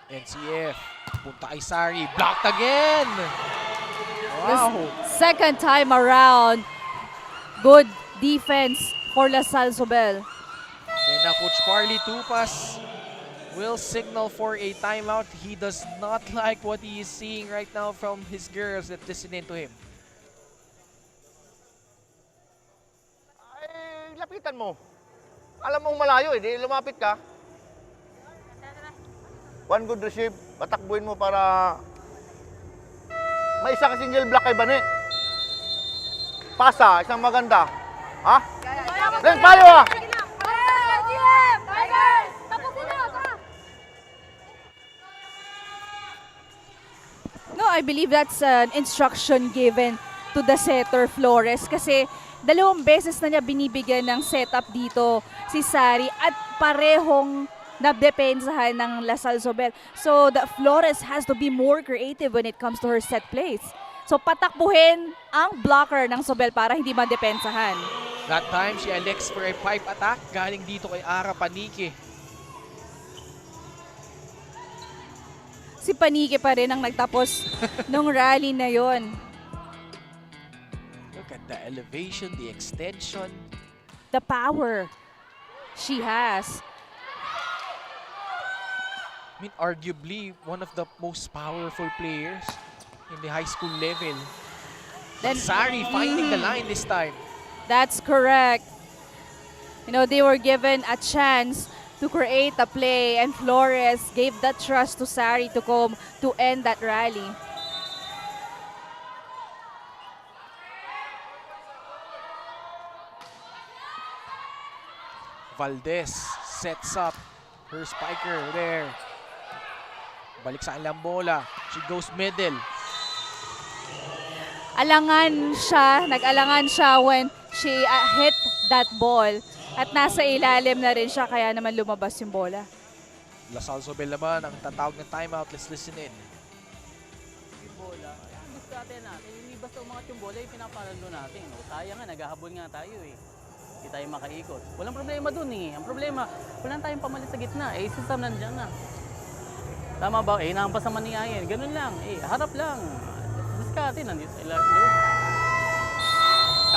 NCF. Punta kay Sari. Blocked again! Wow! Second time around. Good defense for LaSalle Zobel. And now Coach Parley Tupas will signal for a timeout. He does not like what he is seeing right now from his girls that listen in to him. Ay, lapitan mo. Alam mong malayo, di lumapit ka. One good receive, patakbuhin mo para may isa kasing yell block kay Bane. Pasa, isang maganda. Ha? Len, payo ah! No, I believe that's an instruction given to the setter Flores kasi dalawang beses na niya binibigyan ng setup dito si Sari at parehong nadepensahan ng Lasal Zobel. So the Flores has to be more creative when it comes to her set plays. So patakbuhin ang blocker ng Zobel para hindi madepensahan. That time, she elects for a pipe attack galing dito kay Ara Panique. Si Panique pa rin ang nagtapos nung rally na yon. Look at the elevation, the extension. The power she has. I mean, arguably one of the most powerful players in the high school level. Then Sari finding the line this time. that's correct. You know, they were given a chance to create a play and Flores gave that trust to Sari to come to end that rally. Valdez sets up her spiker there. Balik sa kanilang bola. She goes middle. Nag-alangan siya when she hit that ball. At nasa ilalim na rin siya, kaya naman lumabas yung bola. Lasal Zobel naman ang tatawag ng timeout. Let's listen in. Yung bola, ang diskarte natin, hindi basta umangat yung bola, yung pinapalalo natin. No? Sayang nga, naghahabol nga tayo eh. Hindi tayo makaikot. Walang problema dun eh. Ang problema, walang tayong pamalit sa gitna. Eh, system nandiyan na. Tama ba? Eh, nahampas naman ni Ayen. Ganun lang. Eh, harap lang. Diskarte, nandito sa ilalim.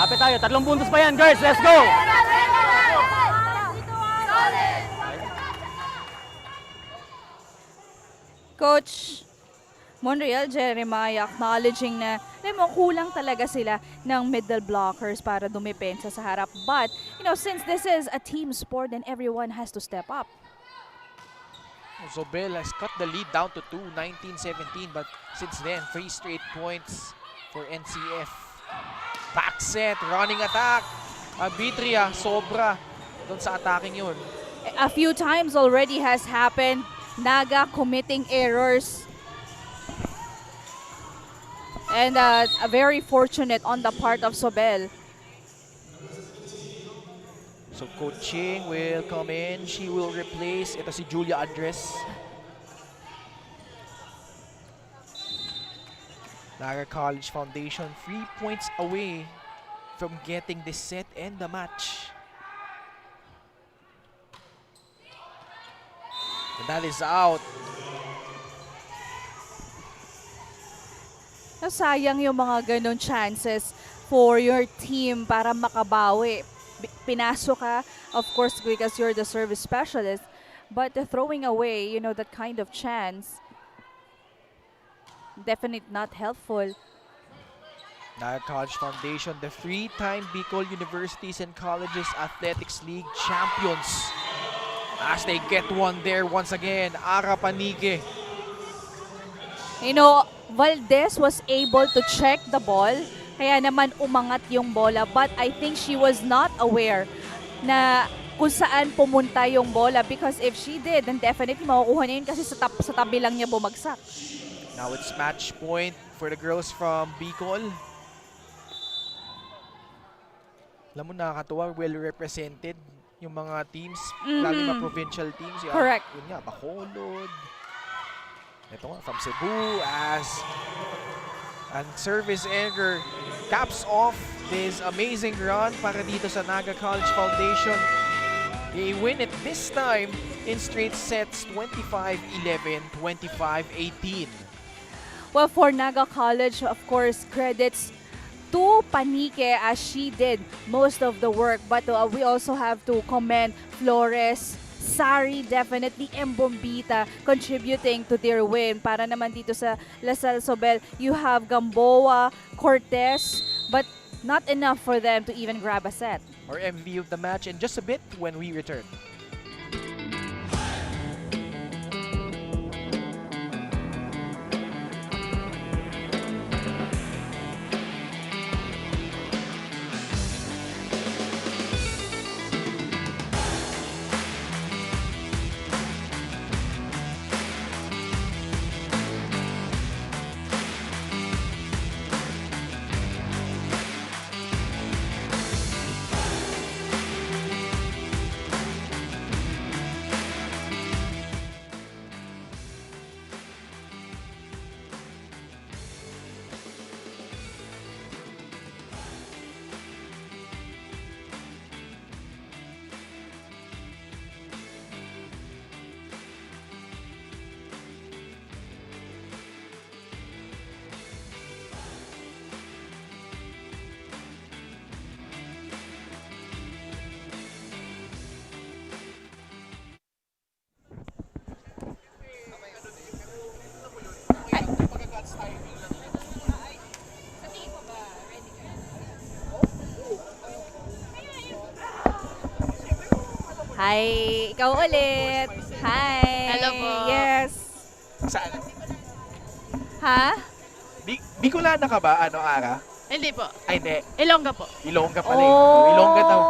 Kapit tayo. 3 puntos pa yan, girls. Let's go! Coach Monreal Jeremiah acknowledging na kulang talaga sila ng middle blockers para dumepensa sa harap. But, you know, since this is a team sport, then everyone has to step up. Zobel has cut the lead down to 2, 19-17. But since then, 3 straight points for NCF. Back set, running attack. Abitria, sobra doon sa attacking yun. A few times already has happened. Naga committing errors. And a very fortunate on the part of Zobel. So Coach Ching will come in. She will replace, ito si Julia Andres. Naga College Foundation 3 points away from getting this set and the match. And that is out. Sayang yung mga ganun chances for your team para makabawi. Pinasok ka, of course, because you're the service specialist. But throwing away, you know, that kind of chance, definitely not helpful. Naga College Foundation, the 3-time Bicol Universities and Colleges Athletics League champions. As they get one there once again, Ara Panique. You know, Valdez was able to check the ball, kaya naman umangat yung bola. But I think she was not aware na kung saan pumunta yung bola, because if she did, then definitely makukuha niya yun kasi sa tabi lang niya bumagsak. Now it's match point for the girls from Bicol. Alam mo, nakakatuwa, well represented yung mga teams, lalo na provincial teams. Yan, Correct. Yun nga, Bacolod. Ito nga, from Cebu as and service error caps off this amazing run para dito sa Naga College Foundation. They win it this time in straight sets, 25-11, 25-18. Well, for Naga College, of course, credits to Panique as she did most of the work. But we also have to commend Flores, Sari, definitely, and Bombita contributing to their win. Para naman dito sa Lasal Zobel, you have Gamboa, Cortez, but not enough for them to even grab a set. Our MVP of the match in just a bit when we return. Hi, ikaw ulit. Hi. Hello po. Yes. Saan? Ha? Bicolana ka ba, Ara? Hindi po. Ay, hindi. Ilongga po. Ilongga pala eh. Oh. Ilongga daw.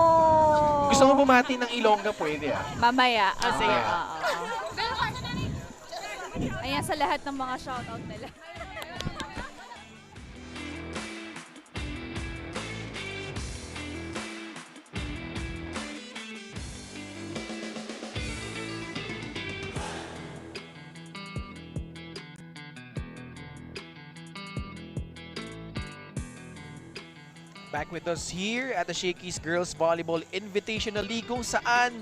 Gusto mo bumati ng Ilongga, pwede ah. Mamaya. Oh, sige. Oo. Ayan sa lahat ng mga shoutout nila. Back with us here at the Shakey's Girls Volleyball Invitational League kung saan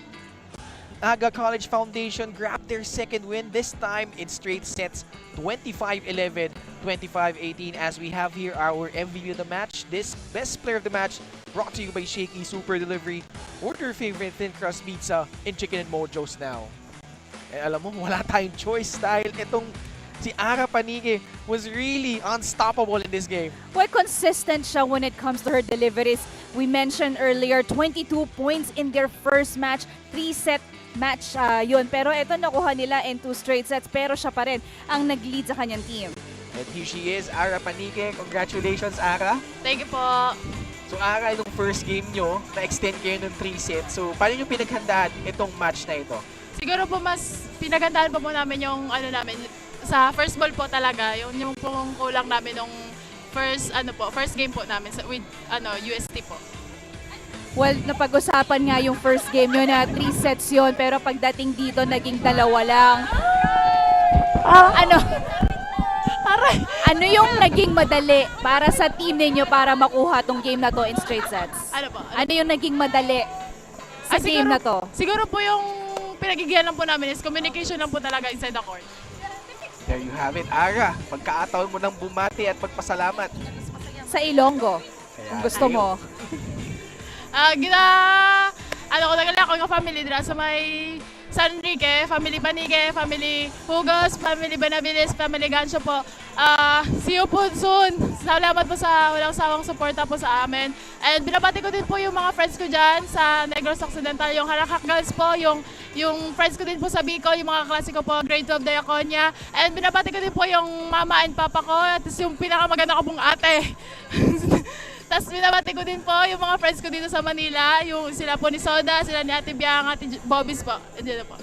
Naga College Foundation grabbed their second win, this time in straight sets, 25-11, 25-18, as we have here our MVP of the match. This best player of the match brought to you by Shakey Super Delivery. Order your favorite thin crust pizza in Chicken and Mojos now. Eh, alam mo, wala tayong choice dahil itong si Ara Panigue was really unstoppable in this game. Well, consistent siya when it comes to her deliveries. We mentioned earlier, 22 points in their first match. 3-set match yun. Pero ito nakuha nila in 2 straight sets. Pero siya pa rin ang nag-lead sa kanyang team. And here she is, Ara Panique. Congratulations, Ara. Thank you po. So, Ara, itong first game nyo, na-extend kayo ng 3 sets. So, paano nyo pinaghandaan itong match na ito? Siguro po mas pinagandaan po namin yung ano namin sa first ball po talaga, yung pong kulang namin nung first game po namin with UST po. Well, napag-usapan nga yung first game yun na 3 sets yun. Pero pagdating dito, naging 2 lang. Ano yung naging madali para sa team ninyo para makuha tong game na to in straight sets? Ano po? Ano yung naging madali sa game na to? Siguro po yung pinagigilan lang po namin is communication lang po talaga inside the court. There you have it, Ara. Pagkataon mo ng bumati at pagpasalamat. Sa Ilonggo, kung gusto mo. Ako ng family dira sa may San Enrique, family Panique, family Hugos, family Benavides, family Gancho po. See you po soon. Salamat po sa walang sawang suporta po sa amin. And binabati ko din po yung mga friends ko dyan sa Negros Occidental, yung Harakak Girls po, yung friends ko din po sa Bicol, yung mga klase ko po, grade 12 Diaconia. And binabati ko din po yung mama and papa ko, at yung pinakamaganda ko pong ate. Tapos binabati ko din po yung mga friends ko dito sa Manila, yung sila po ni Soda, sila ni Ate Biang, Ate Bobbies po. Diyan na po.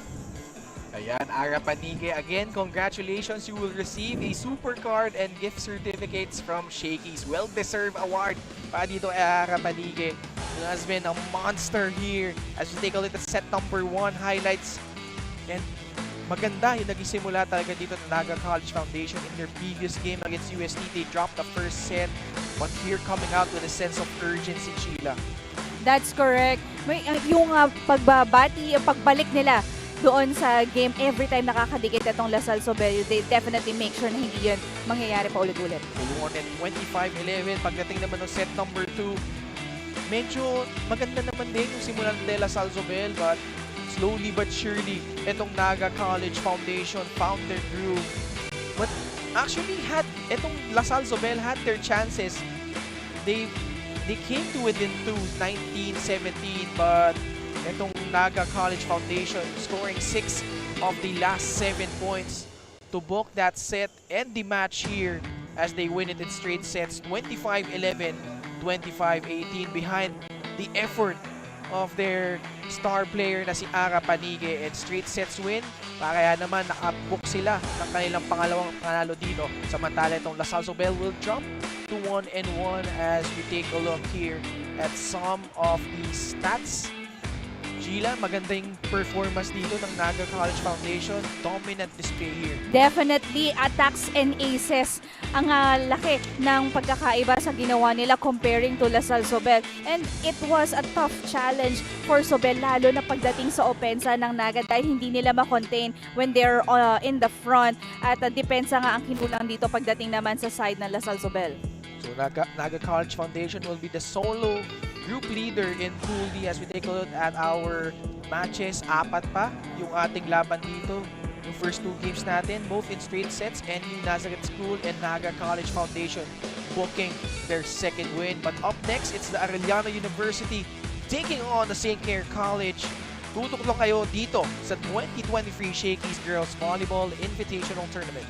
Ayan, Ara Panique. Again, congratulations. You will receive a super card and gift certificates from Shakey's. Well-deserved award para dito Ara Panique. Who has been a monster here as we take a look at set number 1 highlights. And maganda yung nagsimula talaga dito ng Naga College Foundation in their previous game against UST. They dropped the first set, but here coming out with a sense of urgency, Sheila. That's correct. May, yung pagbalik nila doon sa game, every time nakakadikit itong Salle Zobel, they definitely make sure na hindi yun mangyayari pa ulit-ulit. They won at 25-11. Pagdating naman ng set number 2, medyo maganda naman din yung simulan nila Salle Zobel, but slowly but surely, itong Naga College Foundation found their groove. But actually, itong Salle Zobel had their chances. They came to within 19-17, but itong Naga College Foundation scoring 6 of the last 7 points to book that set and the match here as they win it in straight sets, 25-11, 25-18, behind the effort of their star player na si Ara Panique, and straight sets win. Kaya naman nakabook sila ng kanilang pangalawang panalo dito. Samantala itong Salle Zobel will jump to 1-1 as we take a look here at some of the stats. Sheila, magandang performance dito ng Naga College Foundation. Dominant display here. Definitely, attacks and aces. Ang laki ng pagkakaiba sa ginawa nila comparing to Salle Zobel. And it was a tough challenge for Zobel, lalo na pagdating sa opensa ng Naga dahil hindi nila ma-contain when they're in the front. At depensa nga ang kinulang dito pagdating naman sa side ng Salle Zobel. So Naga College Foundation will be the solo group leader in Pool D as we take a look at our matches. 4 pa yung ating laban dito. Yung Yung first 2 games natin, both in straight sets, and New Nazareth School and Naga College Foundation booking their second win. But up next, it's the Arellano University taking on the St. Clair College. Tutok lang kayo dito sa 2023 Shakey's Girls Volleyball Invitational Tournament.